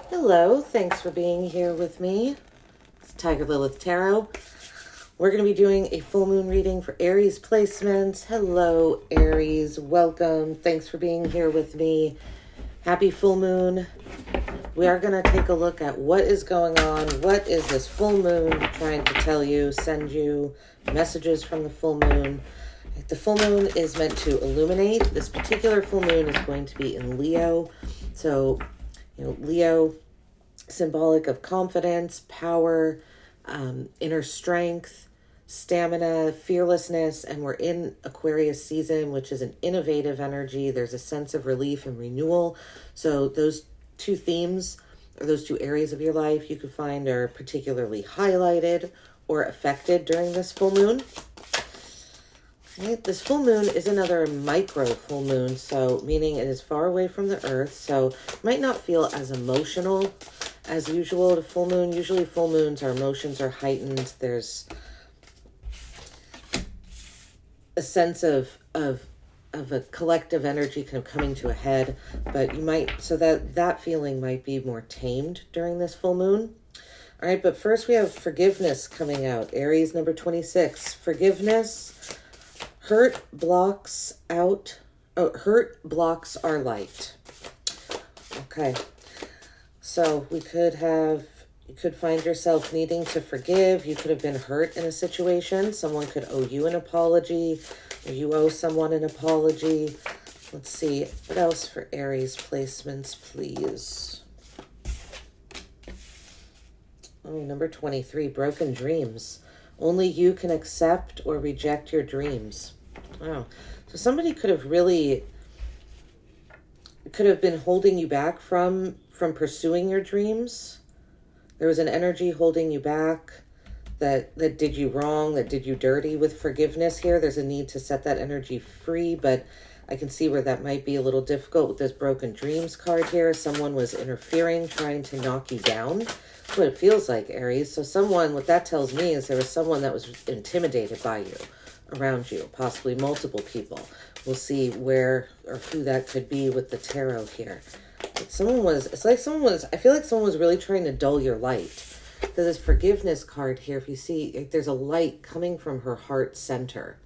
Hello, thanks for being here with me. It's Tiger Lilith Tarot. We're going to be doing a full moon reading for Aries placements. Hello, Aries. Welcome. Thanks for being here with me. Happy full moon. We are going to take a look at what is going on. What is this full moon trying to tell you, send you messages from the full moon. The full moon is meant to illuminate. This particular full moon is going to be in Leo. So, Leo, symbolic of confidence, power, inner strength, stamina, fearlessness, and we're in Aquarius season, which is an innovative energy. There's a sense of relief and renewal. So those two themes, or those two areas of your life, you could find are particularly highlighted or affected during this full moon. Right? This full moon is another micro full moon, so meaning it is far away from the earth, so it might not feel as emotional as usual to full moon. Usually full moons, our emotions are heightened. There's a sense of a collective energy kind of coming to a head, but you might, so that feeling might be more tamed during this full moon. All right, but first we have forgiveness coming out. Aries number 26, forgiveness. Hurt blocks our light. Okay. So you could find yourself needing to forgive. You could have been hurt in a situation. Someone could owe you an apology, or you owe someone an apology. Let's see. What else for Aries placements, please? Oh, number 23, broken dreams. Only you can accept or reject your dreams. Wow. So somebody could have been holding you back from pursuing your dreams. There was an energy holding you back that did you wrong, that did you dirty. With forgiveness here, there's a need to set that energy free, but I can see where that might be a little difficult with this broken dreams card here. Someone was interfering, trying to knock you down. That's what it feels like, Aries. So what that tells me is there was someone that was intimidated by you, around you, possibly multiple people. We'll see where or who that could be with the tarot here. But I feel like someone was really trying to dull your light. There's this forgiveness card here. If you see, there's a light coming from her heart center.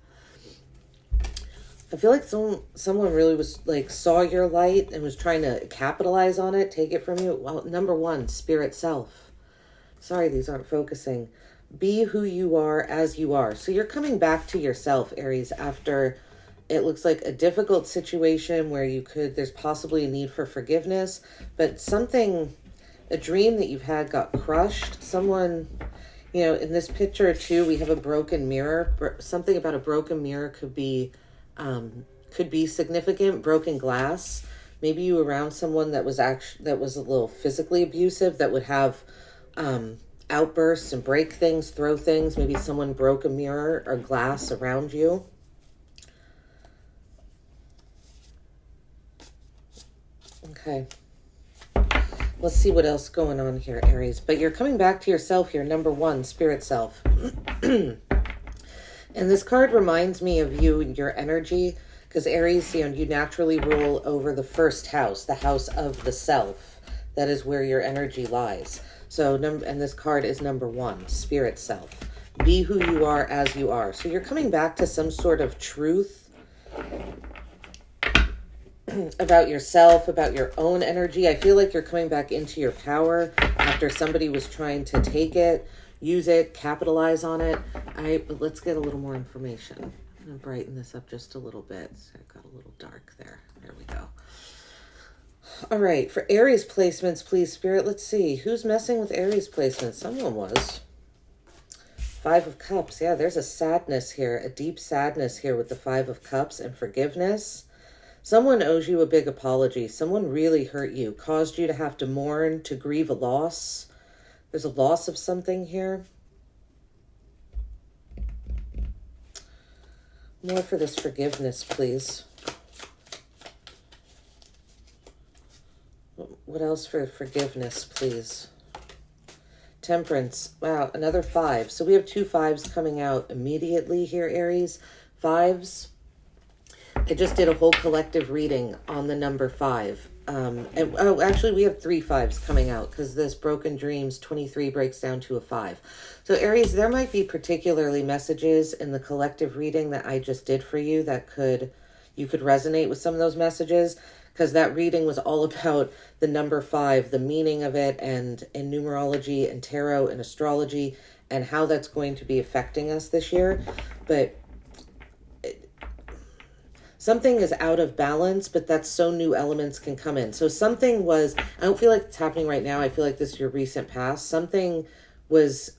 I feel like someone really was saw your light and was trying to capitalize on it, take it from you. Well, number one, spirit self. Sorry, these aren't focusing. Be who you are as you are. So you're coming back to yourself, Aries, after it looks like a difficult situation where there's possibly a need for forgiveness, but a dream that you've had got crushed. Someone, in this picture too, we have a broken mirror. Something about a broken mirror could be significant. Broken glass. Maybe you were around someone that was a little physically abusive, that would have outbursts and break things, throw things. Maybe someone broke a mirror or glass around you. Okay. Let's see what else going on here, Aries. But you're coming back to yourself here. Number one, spirit self. And this card reminds me of you and your energy, because Aries, you naturally rule over the first house, the house of the self. That is where your energy lies. So, and this card is number one, spirit self. Be who you are as you are. So you're coming back to some sort of truth about yourself, about your own energy. I feel like you're coming back into your power after somebody was trying to take it, use it, capitalize on it. But let's get a little more information. I'm going to brighten this up just a little bit. So it got a little dark there. There we go. All right, for Aries placements, please, Spirit, let's see. Who's messing with Aries placements? Someone was. 5 of Cups. Yeah, there's a sadness here, a deep sadness here with the 5 of Cups and forgiveness. Someone owes you a big apology. Someone really hurt you, caused you to have to mourn, to grieve a loss. There's a loss of something here. More for this forgiveness, please. What else for forgiveness, please? Temperance. Wow, another 5. So we have 2 5s coming out immediately here, Aries. 5s. I just did a whole collective reading on the number 5. And oh, actually, we have 3 5s coming out because this broken dreams 23 breaks down to a 5. So Aries, there might be particularly messages in the collective reading that I just did for you that you could resonate with some of those messages, because that reading was all about the number 5, the meaning of it, and in numerology and tarot and astrology, and how that's going to be affecting us this year. But something is out of balance, but that's so new elements can come in. So something was, I don't feel like it's happening right now. I feel like this is your recent past. Something was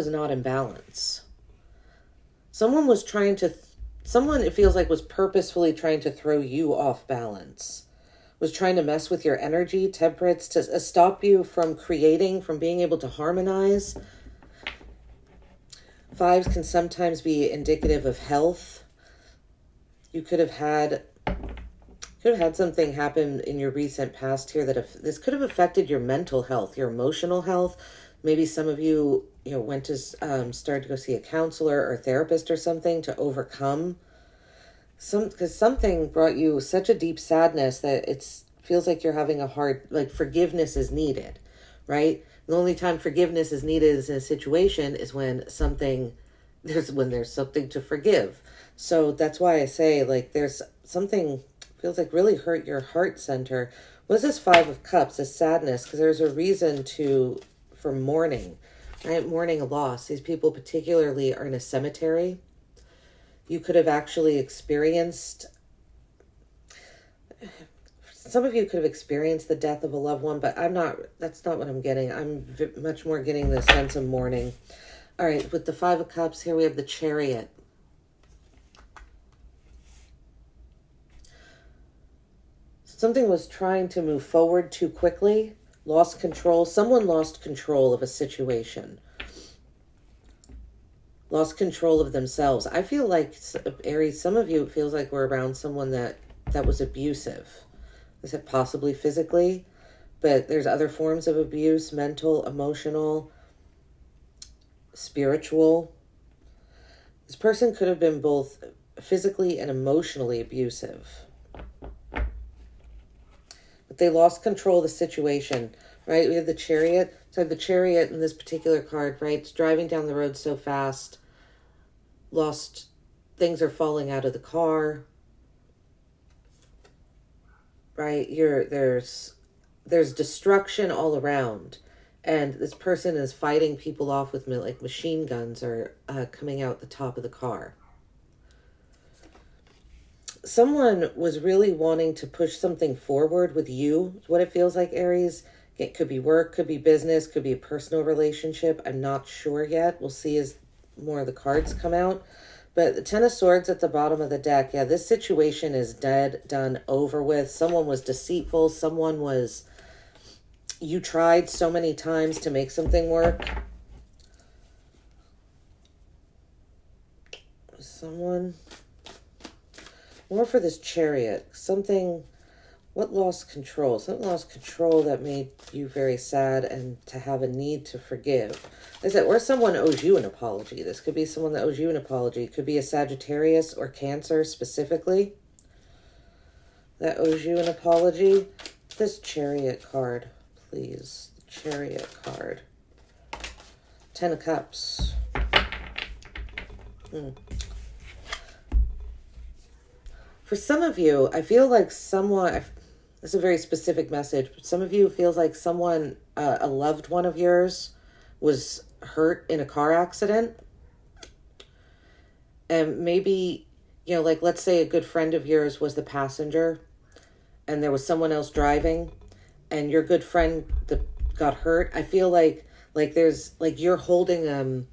not in balance. Someone was trying to, someone it feels like was purposefully trying to throw you off balance, was trying to mess with your energy, temperance, to stop you from creating, from being able to harmonize. 5s can sometimes be indicative of health. You could have had something happen in your recent past here that if this could have affected your mental health, your emotional health. Maybe some of you, went to start to go see a counselor or therapist or something to overcome because something brought you such a deep sadness that it feels like you're having a hard, like forgiveness is needed, right? The only time forgiveness is needed is in a situation is when there's something to forgive. So that's why I say, like, there's something feels like really hurt your heart center. What is this 5 of Cups? This sadness, because there's a reason for mourning, right? Mourning a loss. These people particularly are in a cemetery. You could have actually experienced, some of you could have experienced the death of a loved one, but that's not what I'm getting. I'm much more getting the sense of mourning. All right, with the 5 of Cups, here we have the Chariot. Something was trying to move forward too quickly, lost control. Someone lost control of a situation. Lost control of themselves. I feel like, Aries, some of you, it feels like we're around someone that was abusive. I said possibly physically, but there's other forms of abuse, mental, emotional, spiritual. This person could have been both physically and emotionally abusive. But they lost control of the situation, right? We have the Chariot. So the Chariot in this particular card, right? It's driving down the road so fast. Things are falling out of the car. Right? There's destruction all around. And this person is fighting people off with like machine guns or coming out the top of the car. Someone was really wanting to push something forward with you. What it feels like, Aries. It could be work, could be business, could be a personal relationship. I'm not sure yet. We'll see as more of the cards come out. But the 10 of Swords at the bottom of the deck. Yeah, this situation is dead, done, over with. Someone was deceitful. You tried so many times to make something work. More for this Chariot. What lost control? Something lost control that made you very sad and to have a need to forgive. Or someone owes you an apology. This could be someone that owes you an apology. It could be a Sagittarius or Cancer specifically that owes you an apology. This Chariot card, please. Chariot card. 10 of Cups. For some of you, I feel like it's a very specific message, but some of you feels like someone, a loved one of yours, was hurt in a car accident. And maybe, like let's say a good friend of yours was the passenger and there was someone else driving and your good friend that got hurt. I feel like there's you're holding a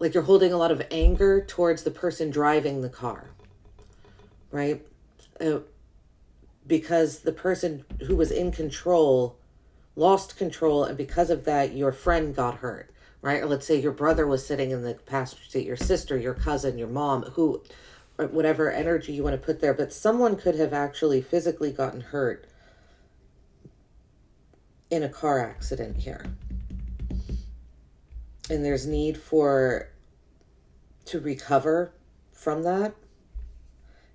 lot of anger towards the person driving the car, right? Because the person who was in control lost control, and because of that, your friend got hurt, right? Or let's say your brother was sitting in the passenger seat, your sister, your cousin, your mom, whatever energy you want to put there, but someone could have actually physically gotten hurt in a car accident here. And there's need to recover from that.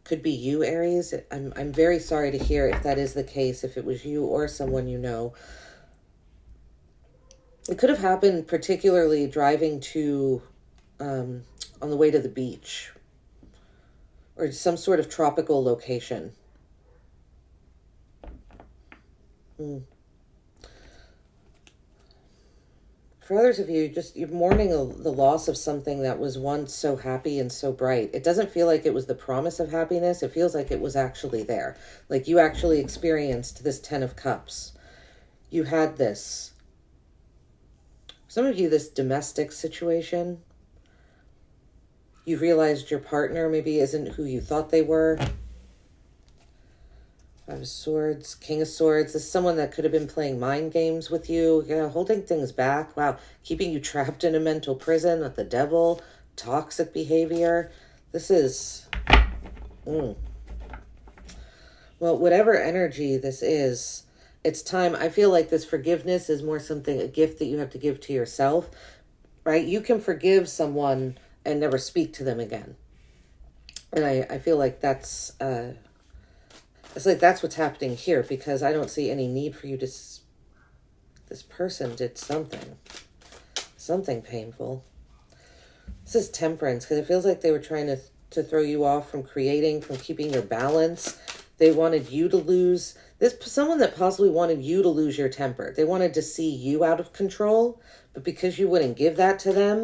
could be you, Aries. I'm very sorry to hear if that is the case, if it was you or someone you know. It could have happened particularly driving to, on the way to the beach or some sort of tropical location. For others of you, you're mourning the loss of something that was once so happy and so bright. It doesn't feel like it was the promise of happiness. It feels like it was actually there. Like you actually experienced this 10 of Cups. You had this. Some of you, this domestic situation. You realized your partner maybe isn't who you thought they were. 5 of Swords, King of Swords. This is someone that could have been playing mind games with you, holding things back. Wow, keeping you trapped in a mental prison with the devil, toxic behavior. This is, well, whatever energy this is, it's time. I feel like this forgiveness is more something, a gift that you have to give to yourself, right? You can forgive someone and never speak to them again. And I feel like that's, it's like that's what's happening here, because I don't see any need for you to... This person did something painful. This is Temperance, because it feels like they were trying to throw you off from creating, from keeping your balance. They wanted you to lose... someone that possibly wanted you to lose your temper. They wanted to see you out of control, but because you wouldn't give that to them,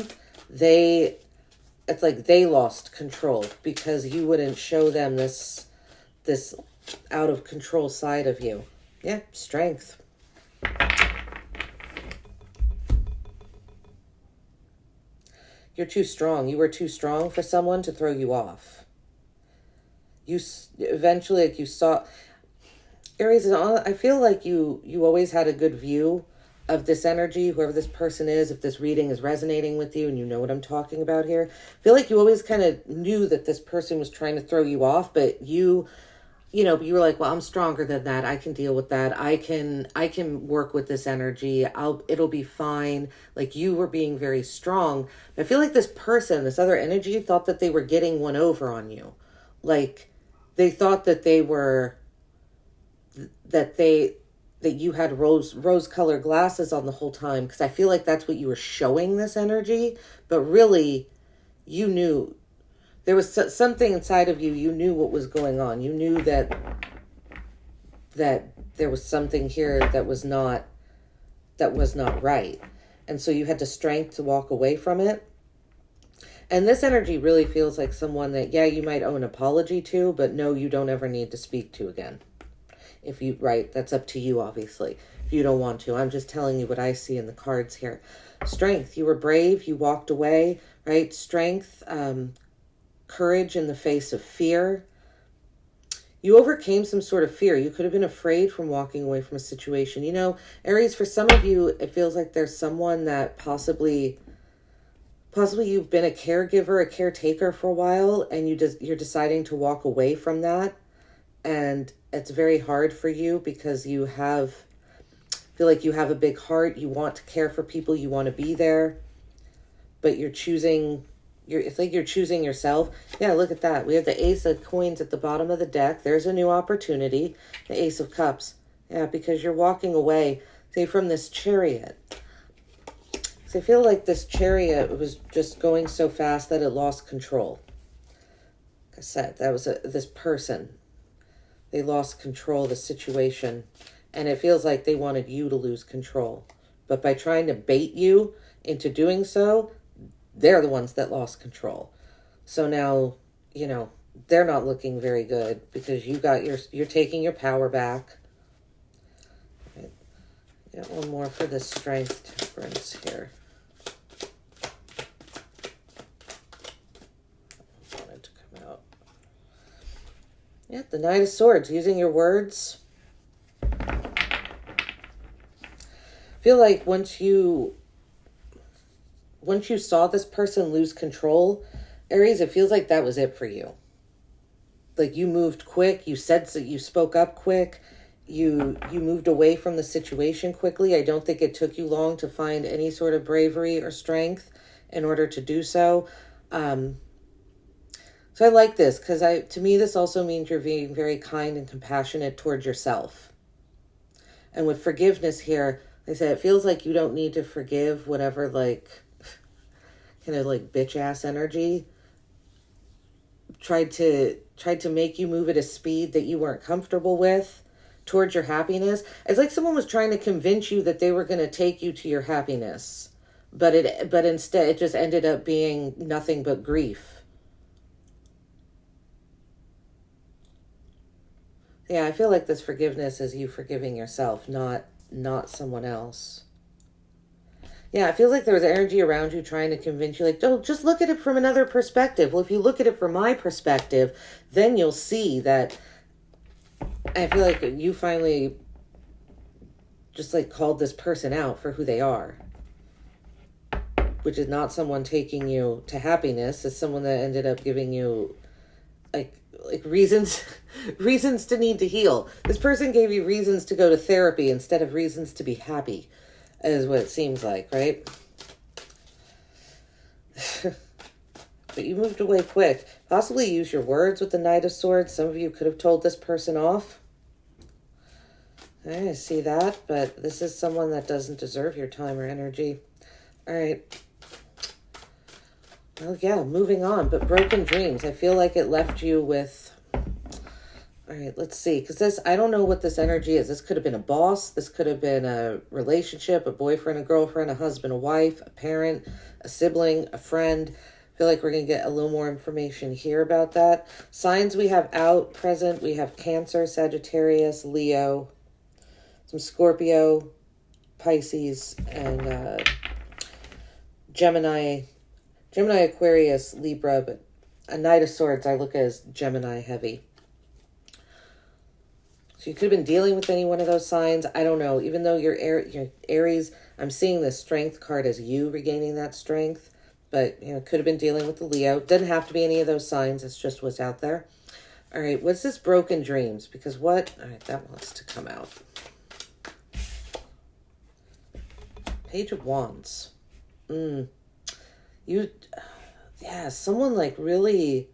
it's like they lost control because you wouldn't show them this out of control side of you. Yeah, strength. You're too strong. You were too strong for someone to throw you off. You eventually, like you saw... Aries, I feel like you always had a good view of this energy, whoever this person is. If this reading is resonating with you and you know what I'm talking about here, I feel like you always kind of knew that this person was trying to throw you off, but you were like, well, I'm stronger than that. I can deal with that. I can work with this energy. It'll be fine. Like you were being very strong. I feel like this person, this other energy, thought that they were getting one over on you. Like they thought that that you had rose-colored glasses on the whole time, because I feel like that's what you were showing this energy, but really you knew there was something inside of you. You knew what was going on. You knew that there was something here that was not right. And so you had the strength to walk away from it. And this energy really feels like someone that, yeah, you might owe an apology to, but no, you don't ever need to speak to again. If you, right, that's up to you, obviously, if you don't want to. I'm just telling you what I see in the cards here. Strength, you were brave, you walked away, right? Strength, courage in the face of fear. You overcame some sort of fear. You could have been afraid from walking away from a situation. Aries, for some of you, it feels like there's someone that possibly you've been a caregiver, a caretaker for a while, and you're deciding to walk away from that. And it's very hard for you because you feel like you have a big heart. You want to care for people. You want to be there, but it's like you're choosing yourself. Yeah, look at that. We have the Ace of Coins at the bottom of the deck. There's a new opportunity. The Ace of Cups. Yeah, because you're walking away, say, from this Chariot. So I feel like this Chariot was just going so fast that it lost control. Like I said, that was this person. They lost control of the situation, and it feels like they wanted you to lose control. But by trying to bait you into doing so, they're the ones that lost control. So now, they're not looking very good because you're taking your power back. Right. Get one more for the Strength, Temperance here. Yeah, the Knight of Swords, using your words. Feel like once you saw this person lose control, Aries, it feels like that was it for you. Like you moved quick, you spoke up quick, you moved away from the situation quickly. I don't think it took you long to find any sort of bravery or strength in order to do so. So I like this because to me, this also means you're being very kind and compassionate towards yourself. And with forgiveness here, like I said, it feels like you don't need to forgive whatever like kind of like bitch ass energy tried to make you move at a speed that you weren't comfortable with towards your happiness. It's like someone was trying to convince you that they were going to take you to your happiness, but instead it just ended up being nothing but grief. Yeah, I feel like this forgiveness is you forgiving yourself, not someone else. Yeah, it feels like there was energy around you trying to convince you, like, oh, just look at it from another perspective. Well, if you look at it from my perspective, then you'll see that. I feel like you finally just like called this person out for who they are, which is not someone taking you to happiness. It's someone that ended up giving you like reasons reasons to need to heal. This person gave you reasons to go to therapy instead of reasons to be happy, is what it seems like, right? But you moved away quick. Possibly use your words with the Knight of Swords. Some of you could have told this person off. I see that, but this is someone that doesn't deserve your time or energy. All right. Well, yeah, moving on. But broken dreams. I feel like it left you with... All right, let's see. Because this, I don't know what this energy is. This could have been a boss. This could have been a relationship, a boyfriend, a girlfriend, a husband, a wife, a parent, a sibling, a friend. I feel like we're going to get a little more information here about that. Signs we have out, present. We have Cancer, Sagittarius, Leo, some Scorpio, Pisces, and Gemini, Aquarius, Libra, but a Knight of Swords I look at as Gemini heavy. So you could have been dealing with any one of those signs. I don't know. Even though you're Aries, I'm seeing the Strength card as you regaining that strength. But, could have been dealing with the Leo. Doesn't have to be any of those signs. It's just what's out there. All right, what's this broken dreams? Because what? All right, that wants to come out. Page of Wands. Someone like really,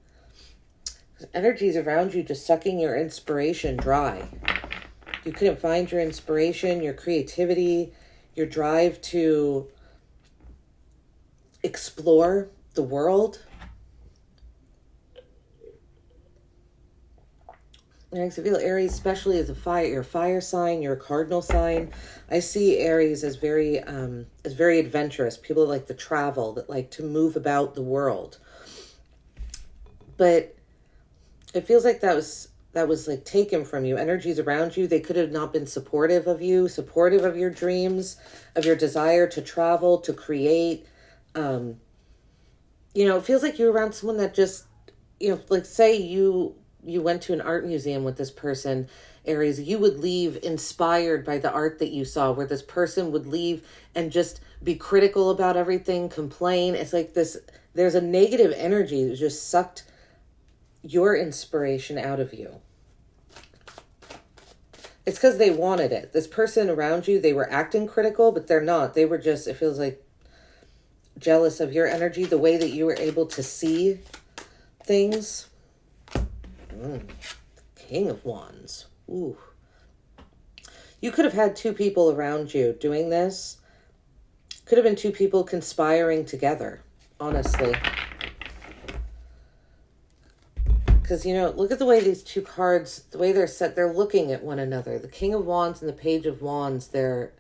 energies around you just sucking your inspiration dry. You couldn't find your inspiration, your creativity, your drive to explore the world. I feel Aries, especially as your fire sign, your cardinal sign. I see Aries as very adventurous. People that like to travel, that like to move about the world. But it feels like that was like taken from you. Energies around you, they could have not been supportive of you, supportive of your dreams, of your desire to travel, to create. It feels like you're around someone that just, like say you went to an art museum with this person, Aries, you would leave inspired by the art that you saw, where this person would leave and just be critical about everything, complain. It's like there's a negative energy that just sucked your inspiration out of you. It's because they wanted it. This person around you, they were acting critical, but they're not. They were just, it feels like, jealous of your energy, the way that you were able to see things. King of Wands. Ooh. You could have had two people around you doing this. Could have been two people conspiring together, honestly. Because, look at the way these two cards, the way they're set, they're looking at one another. The King of Wands and the Page of Wands, they're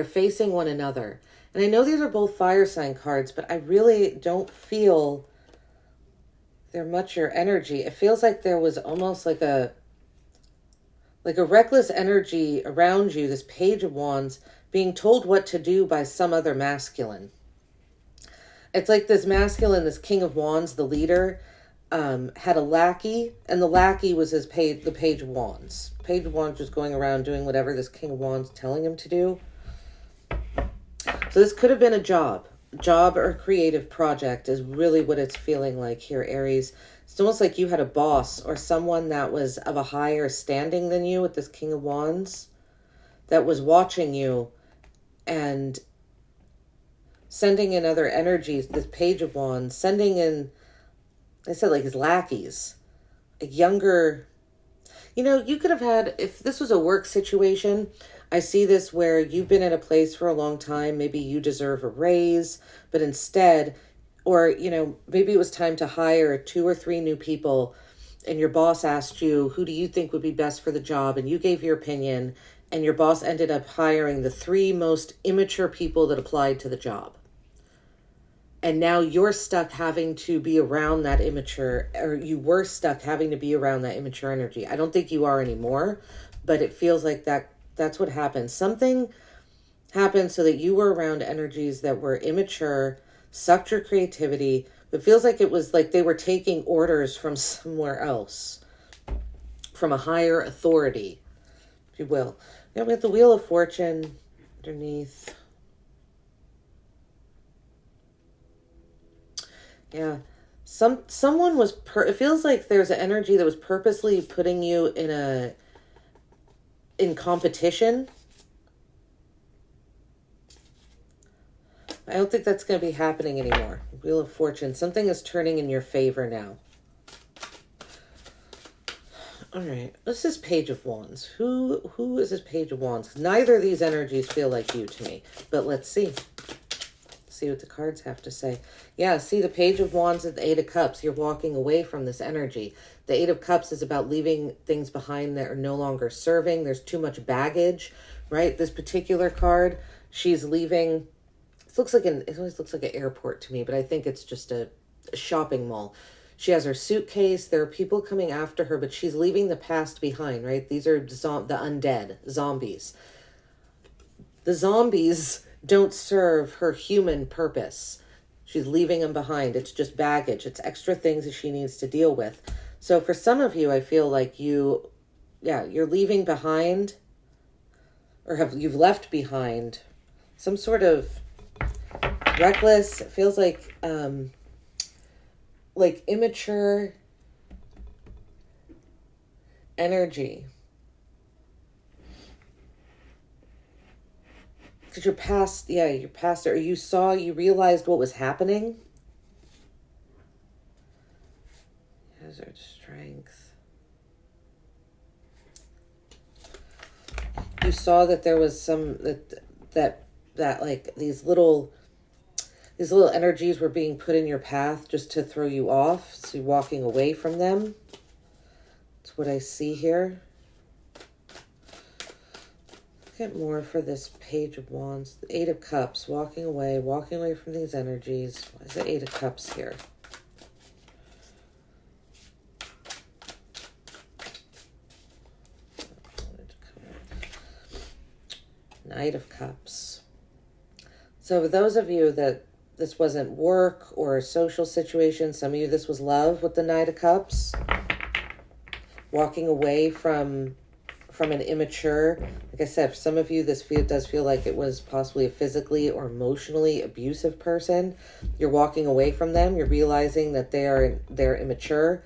facing one another. And I know these are both fire sign cards, but I really don't feel they're much your energy. It feels like there was almost like a reckless energy around you, this Page of Wands, being told what to do by some other masculine. It's like this masculine, this King of Wands, the leader, had a lackey, and the lackey was the Page of Wands. Page of Wands was going around doing whatever this King of Wands telling him to do. So this could have been a job or creative project is really what it's feeling like here, Aries. It's almost like you had a boss or someone that was of a higher standing than you with this King of Wands that was watching you and sending in other energies, this Page of Wands, sending in I said like his lackeys, a younger, you know, you could have had, if this was a work situation, I see this where you've been in a place for a long time. Maybe you deserve a raise, but instead, or, you know, maybe it was time to hire 2 or 3 new people and your boss asked you, who do you think would be best for the job? And you gave your opinion and your boss ended up hiring the 3 most immature people that applied to the job. And now you're stuck having to be around that immature, or you were stuck having to be around that immature energy. I don't think you are anymore, but it feels like that's what happened. Something happened so that you were around energies that were immature, sucked your creativity. It feels like it was like they were taking orders from somewhere else, from a higher authority, if you will. Yeah, we have the Wheel of Fortune underneath. Yeah. Someone was it feels like there's an energy that was purposely putting you in competition. I don't think that's going to be happening anymore. Wheel of Fortune. Something is turning in your favor now. All right. What's this Page of Wands? Who is this Page of Wands? Neither of these energies feel like you to me. But let's see. See what the cards have to say. Yeah, see the Page of Wands and the 8 of Cups. You're walking away from this energy. The 8 of Cups is about leaving things behind that are no longer serving. There's too much baggage, right? This particular card, she's leaving. It always looks like an airport to me, but I think it's just a shopping mall. She has her suitcase. There are people coming after her, but she's leaving the past behind, right? These are the undead, zombies. The zombies don't serve her human purpose. She's leaving them behind. It's just baggage. It's extra things that she needs to deal with. So for some of you, I feel like you're leaving behind, or you've left behind some sort of reckless, it feels like immature energy. Because you're past it, or you realized what was happening. Hazard strength. You saw that there was some, that like these little energies were being put in your path just to throw you off. So you're walking away from them. That's what I see here. Get more for this Page of Wands. The 8 of Cups, walking away from these energies. Why is the 8 of Cups here? Knight of Cups. So for those of you that this wasn't work or a social situation, some of you this was love with the Knight of Cups. Walking away from an immature, like I said, for some of you this does feel like it was possibly a physically or emotionally abusive person. You're walking away from them. You're realizing that they're immature,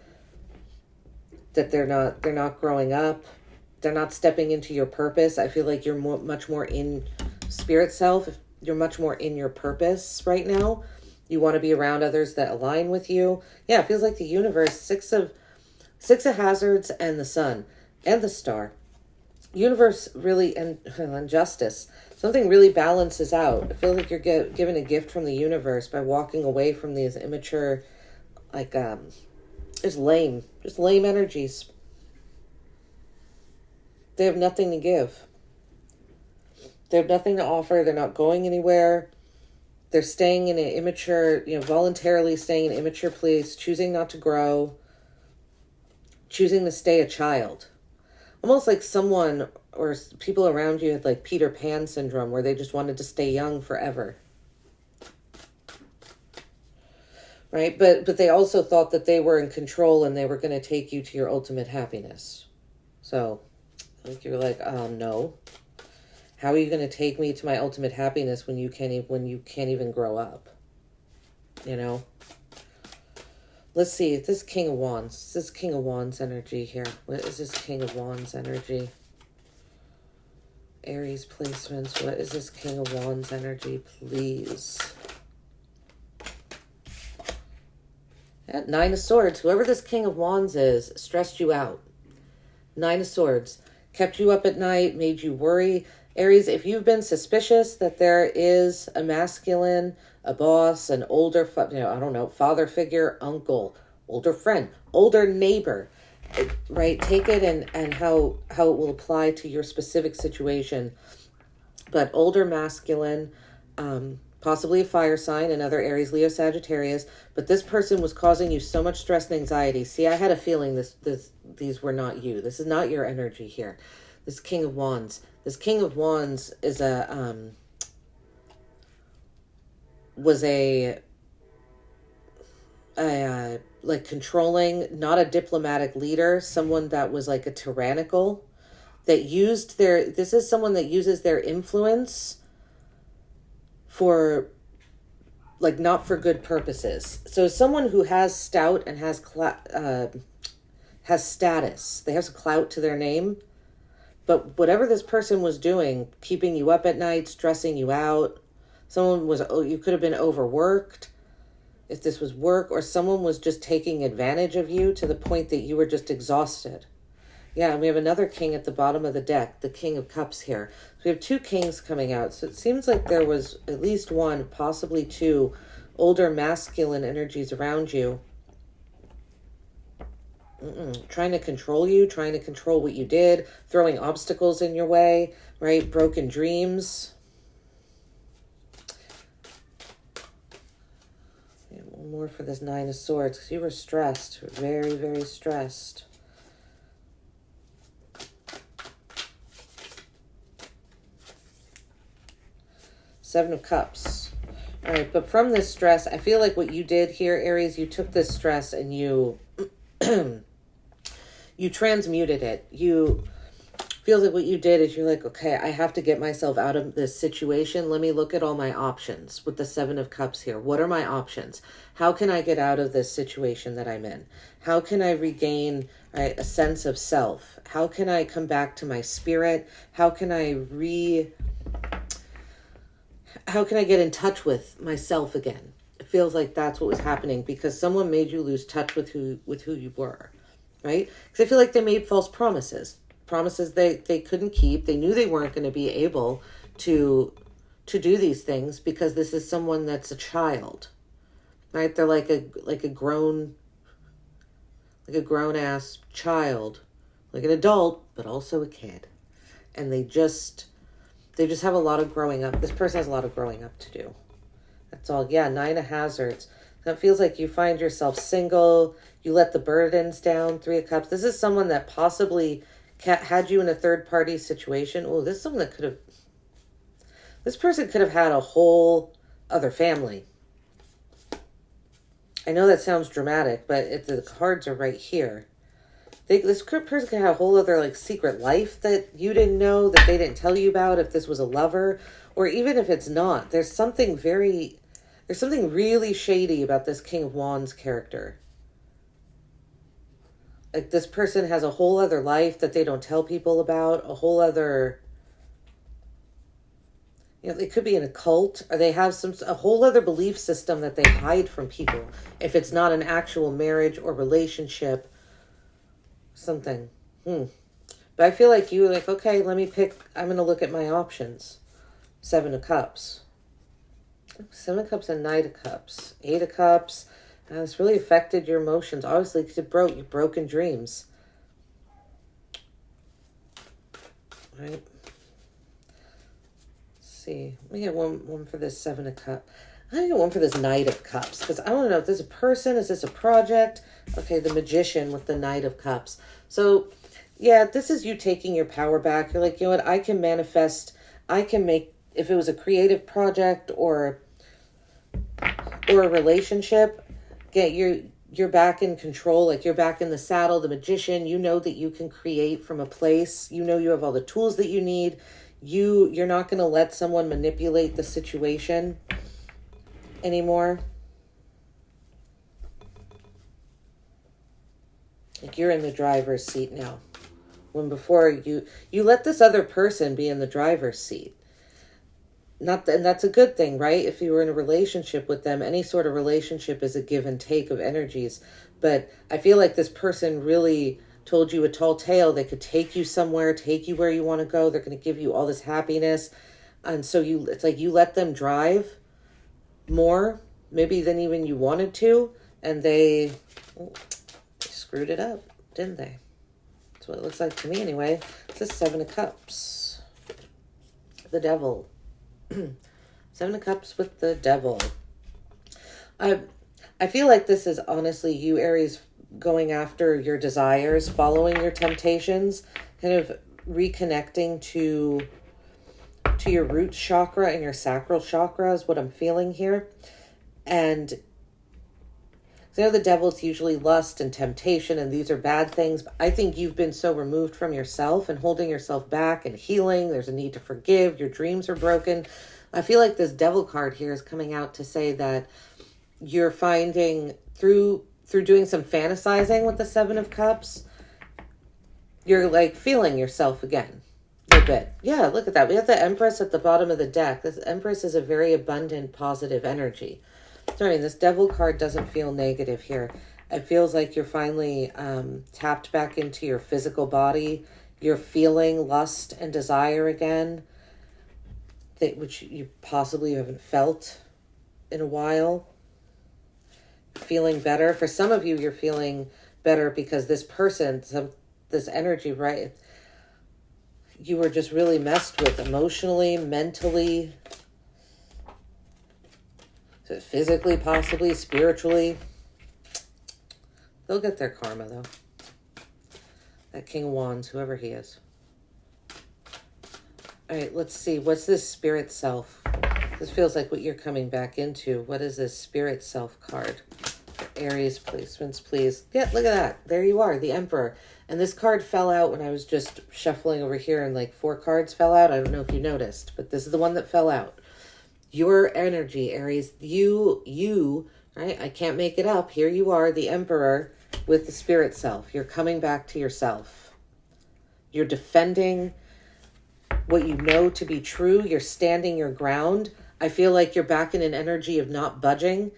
that they're not growing up, they're not stepping into your purpose. I feel like you're much more in spirit self. You're much more in your purpose right now. You want to be around others that align with you. Yeah, it feels like the universe, six of hazards and the sun and the star. Universe really, and justice. Something really balances out. I feel like you're given a gift from the universe by walking away from these immature, just lame energies. They have nothing to give. They have nothing to offer. They're not going anywhere. They're staying in an immature, voluntarily staying in an immature place, choosing not to grow, choosing to stay a child. Almost like someone or people around you had like Peter Pan syndrome, where they just wanted to stay young forever. Right? But they also thought that they were in control and they were going to take you to your ultimate happiness. So like you're like, no. How are you going to take me to my ultimate happiness when you can't even grow up? Let's see. This King of Wands. This King of Wands energy here. What is this King of Wands energy? Aries placements. What is this King of Wands energy, please? Yeah, Nine of Swords. Whoever this King of Wands is stressed you out. Nine of Swords. Kept you up at night, made you worry. Aries, if you've been suspicious that there is a masculine, a boss, an older, I don't know, father figure, uncle, older friend, older neighbor, right? Take it and how it will apply to your specific situation. But older masculine, possibly a fire sign, another Aries, Leo, Sagittarius. But this person was causing you so much stress and anxiety. See, I had a feeling these were not you. This is not your energy here. This King of Wands. This King of Wands is was a like controlling, not a diplomatic leader, someone that was like a tyrannical, that used this is someone that uses their influence for, like, not for good purposes. So someone who has stout and has status, they have some clout to their name, but whatever this person was doing, keeping you up at night, stressing you out, you could have been overworked, if this was work, or someone was just taking advantage of you to the point that you were just exhausted. Yeah, and we have another king at the bottom of the deck, the King of Cups here. So we have two kings coming out. So it seems like there was at least one, possibly two, older masculine energies around you. Trying to control you, trying to control what you did, throwing obstacles in your way, right? Broken dreams. One more for this Nine of Swords, because you were stressed, very, very stressed. Seven of Cups. All right, but from this stress, I feel like what you did here, Aries, you took this stress and you you transmuted it. Feels like what you did is you're like, okay, I have to get myself out of this situation. Let me look at all my options with the Seven of Cups here. What are my options? How can I get out of this situation that I'm in? How can I regain a sense of self? How can I come back to my spirit? How can I get in touch with myself again? It feels like that's what was happening because someone made you lose touch with who you were, right? Because I feel like they made false promises they couldn't keep. They knew they weren't going to be able to do these things because this is someone that's a child, right? They're like a grown ass child, like an adult, but also a kid, and they just have a lot of growing up. This person has a lot of growing up to do. That's all. Yeah, Nine of Hazards. That feels like you find yourself single. You let the burdens down. Three of Cups. This is someone that possibly had you in a third-party situation. Oh, this is someone that this person could have had a whole other family. I know that sounds dramatic, but the cards are right here. This person could have a whole other, like, secret life that you didn't know, that they didn't tell you about, if this was a lover, or even if it's not. There's something really shady about this King of Wands character. Like, this person has a whole other life that they don't tell people about, a whole other, they could be in a cult, or they have a whole other belief system that they hide from people, if it's not an actual marriage or relationship, something. But I feel like you were like, okay, let me pick, I'm going to look at my options. Seven of Cups. Seven of Cups and Knight of Cups. Eight of Cups. This really affected your emotions. Obviously, because it broke your broken dreams. Right? Let's see. Let me get one for this Seven of Cups. I'm going to get one for this Knight of Cups. Because I want to know if this is a person. Is this a project? Okay, the Magician with the Knight of Cups. So, yeah, this is you taking your power back. You're like, you know what? I can manifest. I can make, if it was a creative project or a relationship, you're back in control, like you're back in the saddle, the Magician. You know that you can create from a place. You know you have all the tools that you need. You're not going to let someone manipulate the situation anymore. Like, you're in the driver's seat now. When before you let this other person be in the driver's seat. and that's a good thing, right? If you were in a relationship with them, any sort of relationship is a give and take of energies. But I feel like this person really told you a tall tale. They could take you somewhere, take you where you want to go. They're going to give you all this happiness. And so it's like you let them drive more, maybe than even you wanted to. And they screwed it up, didn't they? That's what it looks like to me anyway. It's the Seven of Cups. The Devil. Seven of Cups with the Devil. I feel like this is honestly you, Aries, going after your desires, following your temptations, kind of reconnecting to your root chakra and your sacral chakra is what I'm feeling here. And the devil's usually lust and temptation, and these are bad things. But I think you've been so removed from yourself and holding yourself back and healing. There's a need to forgive. Your dreams are broken. I feel like this devil card here is coming out to say that you're finding through doing some fantasizing with the Seven of Cups, you're like feeling yourself again a little bit. Yeah, look at that. We have the Empress at the bottom of the deck. This Empress is a very abundant, positive energy. Sorry, this devil card doesn't feel negative here. It feels like you're finally tapped back into your physical body. You're feeling lust and desire again, which you possibly haven't felt in a while. Feeling better. For some of you, you're feeling better because this person, this energy, right? You were just really messed with emotionally, mentally, physically, possibly, spiritually. They'll get their karma, though. That King of Wands, whoever he is. All right, let's see. What's this spirit self? This feels like what you're coming back into. What is this spirit self card? For Aries placements, please. Yeah, look at that. There you are, the Emperor. And this card fell out when I was just shuffling over here and like 4 cards fell out. I don't know if you noticed, but this is the one that fell out. Your energy, Aries, you, right? I can't make it up. Here you are, the Emperor with the spirit self. You're coming back to yourself. You're defending what you know to be true. You're standing your ground. I feel like you're back in an energy of not budging.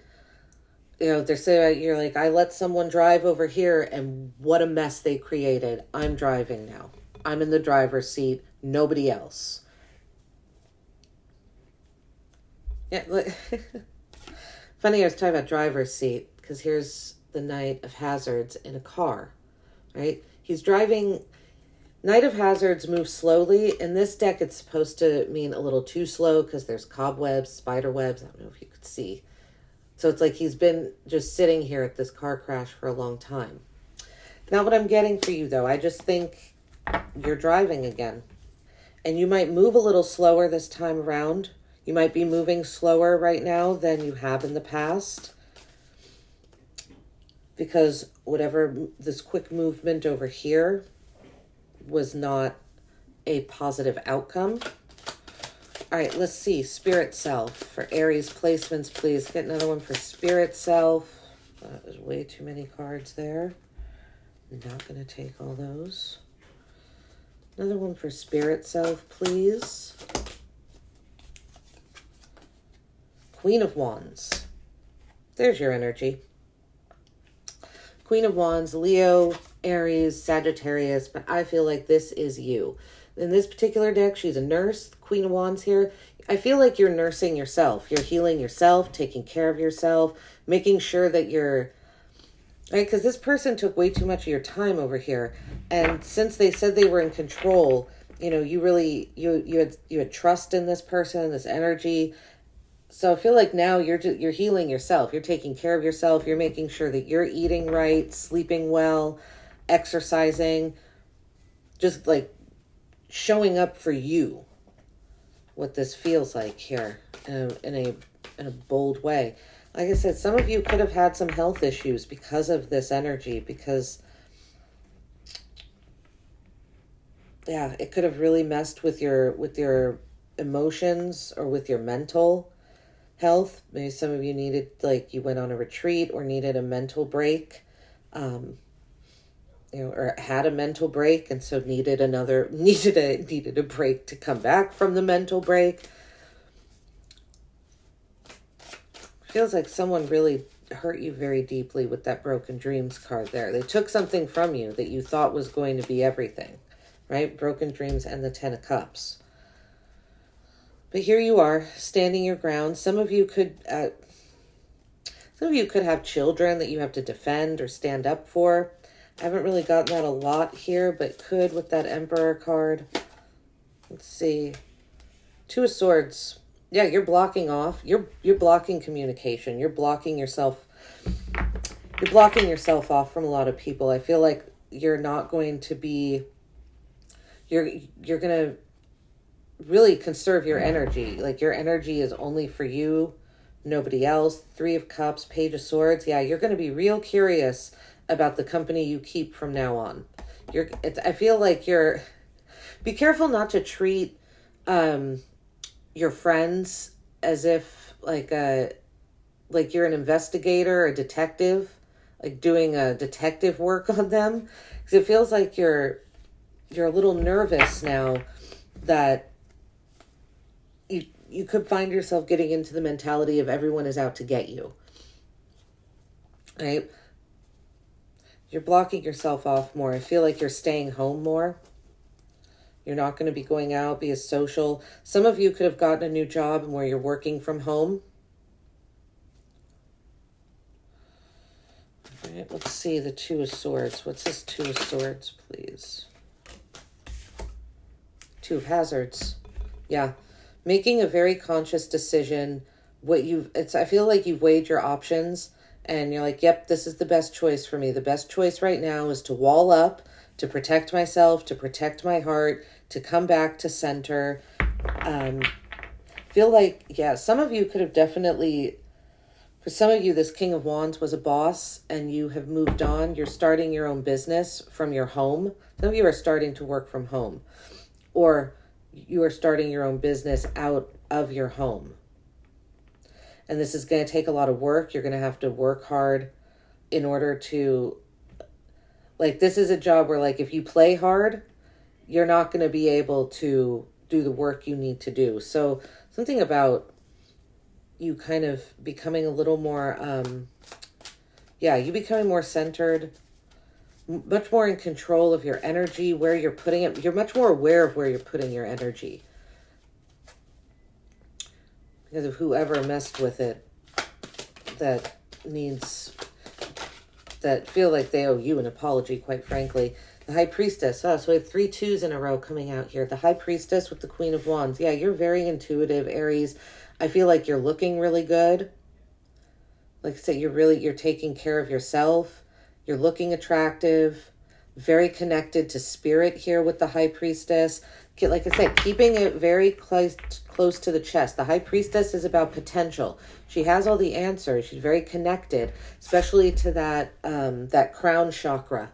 You know, they're saying, you're like, I let someone drive over here and what a mess they created. I'm driving now. I'm in the driver's seat. Nobody else. Yeah, look. Funny, I was talking about driver's seat because here's the Knight of Hazards in a car, right? He's driving. Knight of Hazards moves slowly. In this deck, it's supposed to mean a little too slow because there's cobwebs, spider webs. I don't know if you could see. So it's like he's been just sitting here at this car crash for a long time. Not what I'm getting for you, though. I just think you're driving again. And you might move a little slower this time around. You might be moving slower right now than you have in the past. Because whatever this quick movement over here was not a positive outcome. All right, let's see. Spirit self for Aries placements, please. Get another one for spirit self. There's way too many cards there. Not going to take all those. Another one for spirit self, please. Queen of Wands. There's your energy. Queen of Wands, Leo, Aries, Sagittarius, but I feel like this is you. In this particular deck, she's a nurse, Queen of Wands here. I feel like you're nursing yourself. You're healing yourself, taking care of yourself, making sure that you're... Right, because this person took way too much of your time over here. And since they said they were in control, you know, you really, you had trust in this person, this energy. So I feel like now you're healing yourself. You're taking care of yourself. You're making sure that you're eating right, sleeping well, exercising, just like showing up for you. What this feels like here in a bold way. Like I said, some of you could have had some health issues because of this energy, because yeah, it could have really messed with your emotions or with your mental health. Maybe some of you needed, like, you went on a retreat or needed a mental break, or had a mental break, and so needed a break to come back from the mental break. Feels like someone really hurt you very deeply with that broken dreams card there. They took something from you that you thought was going to be everything, right? Broken dreams and the 10 of Cups. But here you are, standing your ground. Some of you could have children that you have to defend or stand up for. I haven't really gotten that a lot here, but could with that Emperor card. Let's see. 2 of Swords. Yeah, you're blocking off. You're blocking communication. You're blocking yourself. You're blocking yourself off from a lot of people. I feel like you're not going to be. You're going to really conserve your energy. Like your energy is only for you, nobody else. 3 of Cups, Page of Swords. Yeah, you're going to be real curious about the company you keep from now on. I feel like be careful not to treat your friends as if like you're an investigator, a detective, like doing a detective work on them. Because it feels like you're a little nervous now that you could find yourself getting into the mentality of everyone is out to get you. Right? You're blocking yourself off more. I feel like you're staying home more. You're not going to be going out, be as social. Some of you could have gotten a new job where you're working from home. All right, let's see the 2 of Swords. What's this 2 of Swords, please? 2 of Hazards. Yeah. Making a very conscious decision. I feel like you've weighed your options and you're like, yep, this is the best choice for me. The best choice right now is to wall up, to protect myself, to protect my heart, to come back to center. Feel like, yeah, some of you could have definitely, for some of you, this King of Wands was a boss and you have moved on. You're starting your own business from your home. Some of you are starting to work from home, or you are starting your own business out of your home. And this is going to take a lot of work. You're going to have to work hard in order to, like, this is a job where, like, if you play hard, you're not going to be able to do the work you need to do. So something about you kind of becoming a little more, you becoming more centered, much more in control of your energy, where you're putting it. You're much more aware of where you're putting your energy. Because of whoever messed with it that feel like they owe you an apology, quite frankly. The High Priestess. Oh, so we have 3 2s in a row coming out here. The High Priestess with the Queen of Wands. Yeah, you're very intuitive, Aries. I feel like you're looking really good. Like I said, you're taking care of yourself. You're looking attractive. Very connected to spirit here with the High Priestess. Like I said, keeping it very close to the chest. The High Priestess is about potential. She has all the answers. She's very connected, especially to that crown chakra,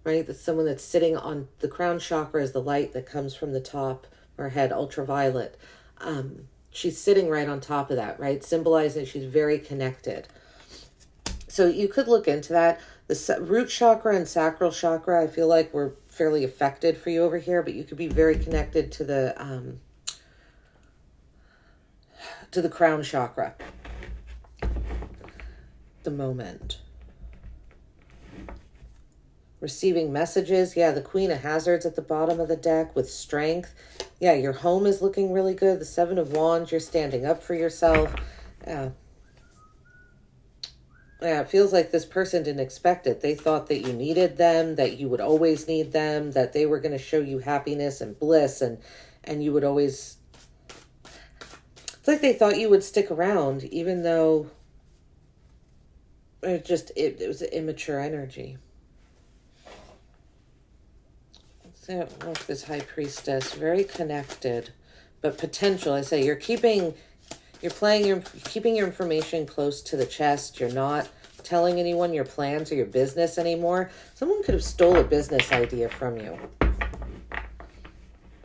right? That's someone that's sitting on the crown chakra is the light that comes from the top of her head, ultraviolet. She's sitting right on top of that, right? Symbolizing she's very connected. So you could look into that. The root chakra and sacral chakra, I feel like were fairly affected for you over here, but you could be very connected to the crown chakra. The moment. Receiving messages. Yeah, the Queen of Hazards at the bottom of the deck with strength. Yeah, your home is looking really good. The 7 of Wands, you're standing up for yourself. Yeah, it feels like this person didn't expect it. They thought that you needed them, that you would always need them, that they were going to show you happiness and bliss, and you would always... It's like they thought you would stick around, even though it was immature energy. So, look, this High Priestess, very connected, but potential. I say you're keeping your information close to the chest. You're not telling anyone your plans or your business anymore. Someone could have stole a business idea from you.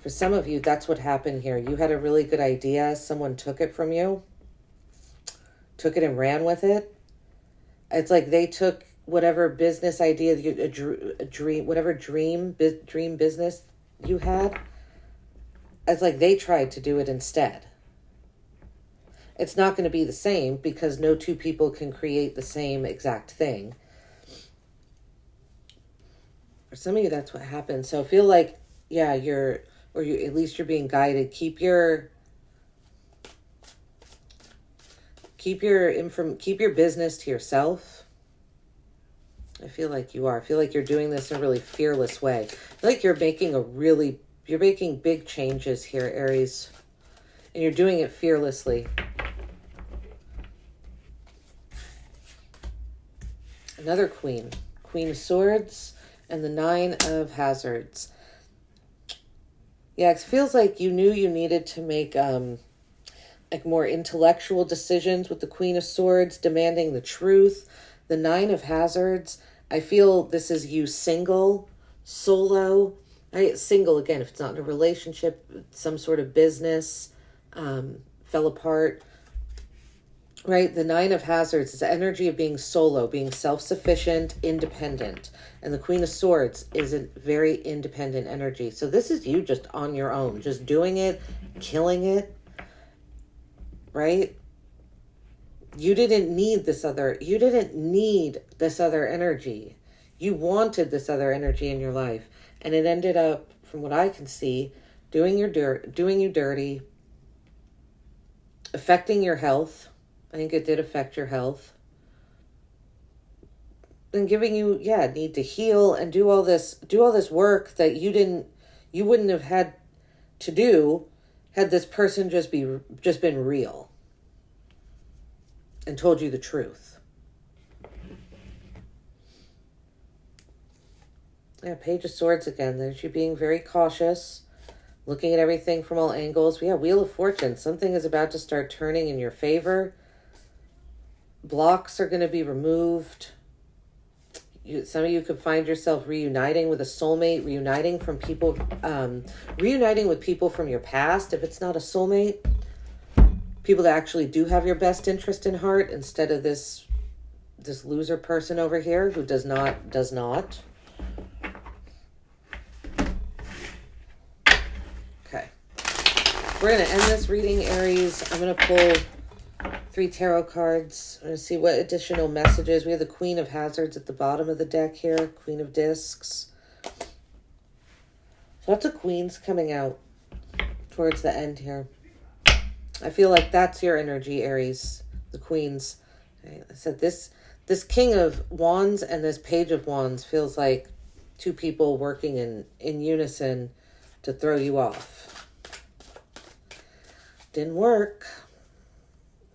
For some of you, that's what happened here. You had a really good idea. Someone took it from you, took it and ran with it. It's like they took whatever business idea, dream business you had. It's like they tried to do it instead. it's not going to be the same because no two people can create the same exact thing. For some of you, that's what happened. So I feel like, yeah, at least you're being guided. Keep your business to yourself. I feel like you are. I feel like you're doing this in a really fearless way. I feel like you're making big changes here, Aries. And you're doing it fearlessly. Another Queen. Queen of Swords and the Nine of Hazards. Yeah, it feels like you knew you needed to make like more intellectual decisions with the Queen of Swords, demanding the truth. The Nine of Hazards, I feel this is you single, solo. Single, again, if it's not in a relationship, some sort of business, fell apart. Right? The Nine of Hazards is the energy of being solo, being self-sufficient, independent. And the Queen of Swords is a very independent energy. So this is you just on your own, just doing it, killing it. Right? You didn't need this other energy. You wanted this other energy in your life. And it ended up, from what I can see, doing you dirty, affecting your health. I think it did affect your health. And giving you, need to heal and do all this work that you wouldn't have had to do had this person just been real and told you the truth. Yeah, Page of Swords again. There's you being very cautious, looking at everything from all angles. Yeah, Wheel of Fortune. Something is about to start turning in your favor. Blocks are going to be removed. Some of you could find yourself reuniting with a soulmate, reuniting with people from your past. If it's not a soulmate, people that actually do have your best interest in heart instead of this loser person over here who does not. Okay. We're going to end this reading, Aries. I'm going to pull 3 tarot cards. I'm going to see what additional messages. We have the Queen of Hazards at the bottom of the deck here. Queen of Discs. Lots of queens coming out towards the end here. I feel like that's your energy, Aries. The queens. Okay, I said this King of Wands and this Page of Wands feels like two people working in unison to throw you off. Didn't work.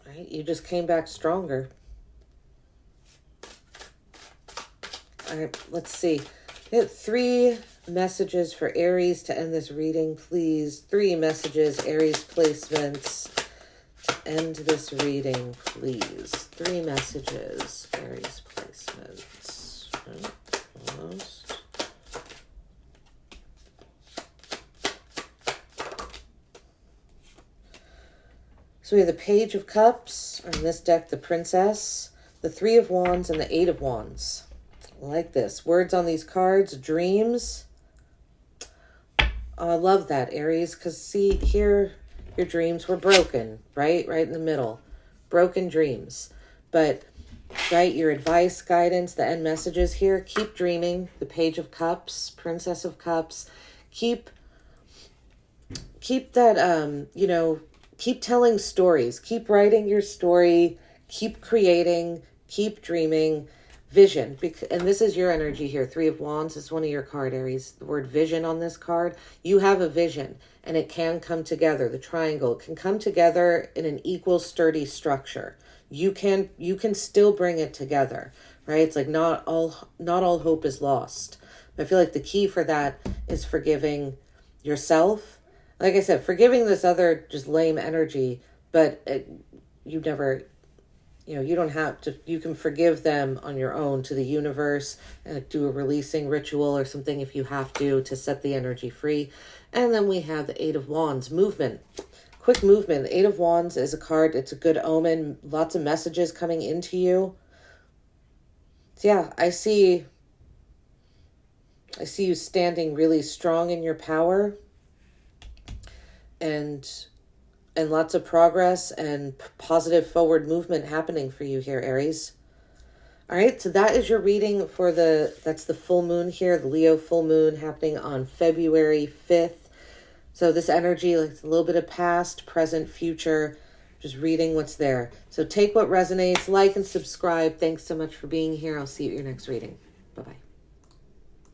Right? You just came back stronger. All right, let's see. We have 3 messages for Aries to end this reading, please. 3 messages, Aries placements to end this reading, please. 3 messages, Aries placements. Right, almost. So we have the Page of Cups, on this deck, the Princess, the 3 of Wands, and the 8 of Wands. I like this. Words on these cards, dreams. Oh, I love that, Aries, because see, here, your dreams were broken, right? Right in the middle. Broken dreams. But, right, your advice, guidance, the end messages here, keep dreaming. The Page of Cups, Princess of Cups. Keep that, keep telling stories. Keep writing your story. Keep creating. Keep dreaming. Vision. And this is your energy here. 3 of Wands is one of your card, Aries. The word vision on this card. You have a vision and it can come together. The triangle can come together in an equal, sturdy structure. You can still bring it together, right? It's like not all hope is lost. I feel like the key for that is forgiving yourself. Like I said, forgiving this other just lame energy, but you never, you don't have to, you can forgive them on your own to the universe and do a releasing ritual or something if you have to set the energy free. And then we have the 8 of Wands, movement, quick movement. The 8 of Wands is a card. It's a good omen. Lots of messages coming into you. So yeah, I see you standing really strong in your power and and lots of progress and positive forward movement happening for you here, Aries. All right, so that is your reading for that's the full moon here, the Leo full moon happening on February 5th. So this energy, like a little bit of past, present, future, just reading what's there. So take what resonates, like and subscribe. Thanks so much for being here. I'll see you at your next reading. Bye-bye.